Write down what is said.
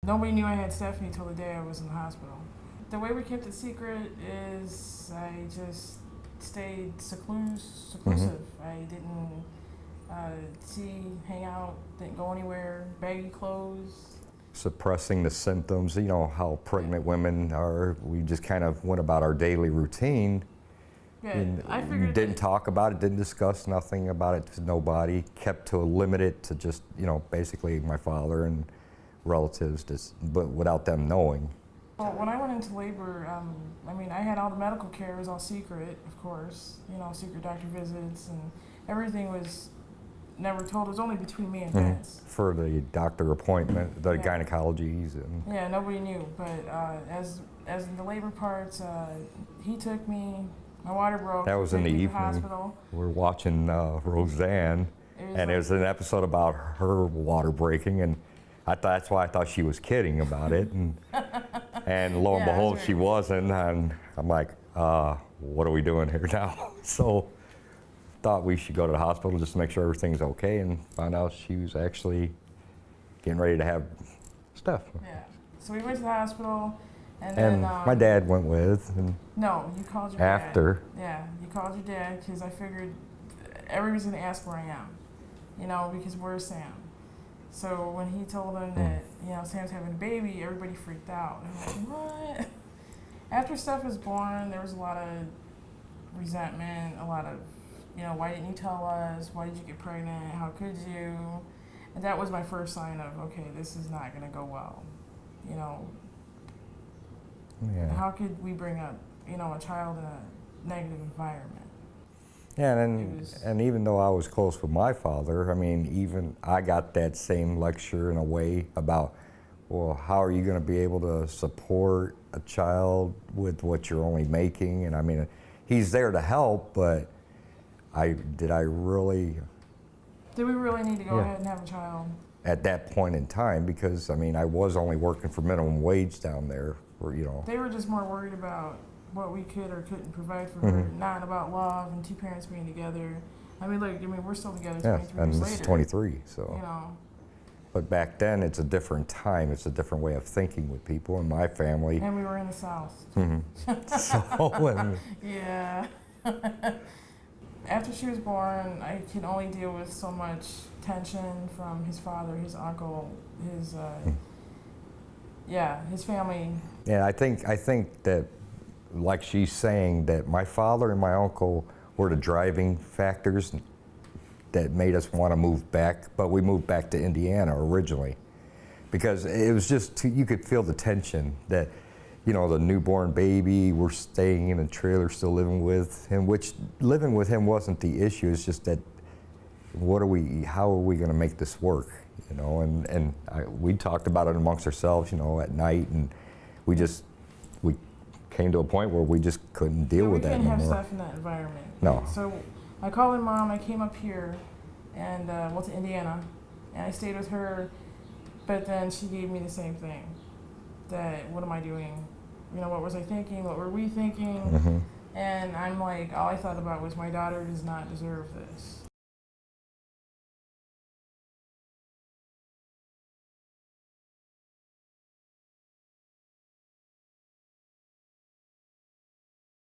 Nobody knew I had Stephanie till the day I was in the hospital. The way we kept it secret is I just stayed seclusive. I didn't hang out, didn't go anywhere, baggy clothes. Suppressing the symptoms, you know how pregnant women are. We just kind of went about our daily routine. Yeah, I figured didn't talk about it, didn't discuss nothing about it to nobody. Kept to limit it to just, you know, basically my father and relatives, but without them knowing. Well, when I went into labor, I mean, I had all the medical care, it was all secret, of course. You know, secret doctor visits and everything was never told. It was only between me and Vince. For the doctor appointment, the gynecologies. And yeah, nobody knew. But as in the labor parts, he took me. My water broke. That was in the evening. Hospital. We're watching Roseanne, and it was an episode about her water breaking, and that's why I thought she was kidding about it, and lo and behold, she wasn't, and I'm like, what are we doing here now? So thought we should go to the hospital just to make sure everything's okay, and found out she was actually getting ready to have stuff. Yeah. So we went to the hospital. And then my dad went with. And no, you called your after. dad. Yeah, you called your dad because I figured everybody's going to ask where I am, you know, because where's Sam? So when he told them that, you know, Sam's having a baby, everybody freaked out. And I'm like, what? After Steph was born, there was a lot of resentment, a lot of, you know, why didn't you tell us? Why did you get pregnant? How could you? And that was my first sign of, okay, this is not going to go well, you know. Yeah. How could we bring up, you know, a child in a negative environment? Yeah, and even though I was close with my father, I mean, even I got that same lecture in a way about, well, how are you going to be able to support a child with what you're only making? And I mean, he's there to help, but did we really need to go ahead and have a child? At that point in time, because I mean, I was only working for minimum wage down there. You know. They were just more worried about what we could or couldn't provide for her, not about love and two parents being together. I mean, look, we're still together 23 years later. And this is 23, so. You know. But back then, it's a different time. It's a different way of thinking with people in my family. And we were in the South. So, yeah. After she was born, I could only deal with so much tension from his father, his uncle, his family. Yeah, I think that, like she's saying, that my father and my uncle were the driving factors that made us want to move back, but we moved back to Indiana originally because it was just, you could feel the tension that, you know, the newborn baby, we're staying in a trailer, still living with him, which living with him wasn't the issue, it's just that how are we going to make this work? You know, and we talked about it amongst ourselves, you know, at night, and we came to a point where we just couldn't deal with that anymore. We couldn't have stuff in that environment. No. So I called my mom, I came up here, and went to Indiana, and I stayed with her, but then she gave me the same thing, that what am I doing? You know, what was I thinking? What were we thinking? And I'm like, all I thought about was my daughter does not deserve this.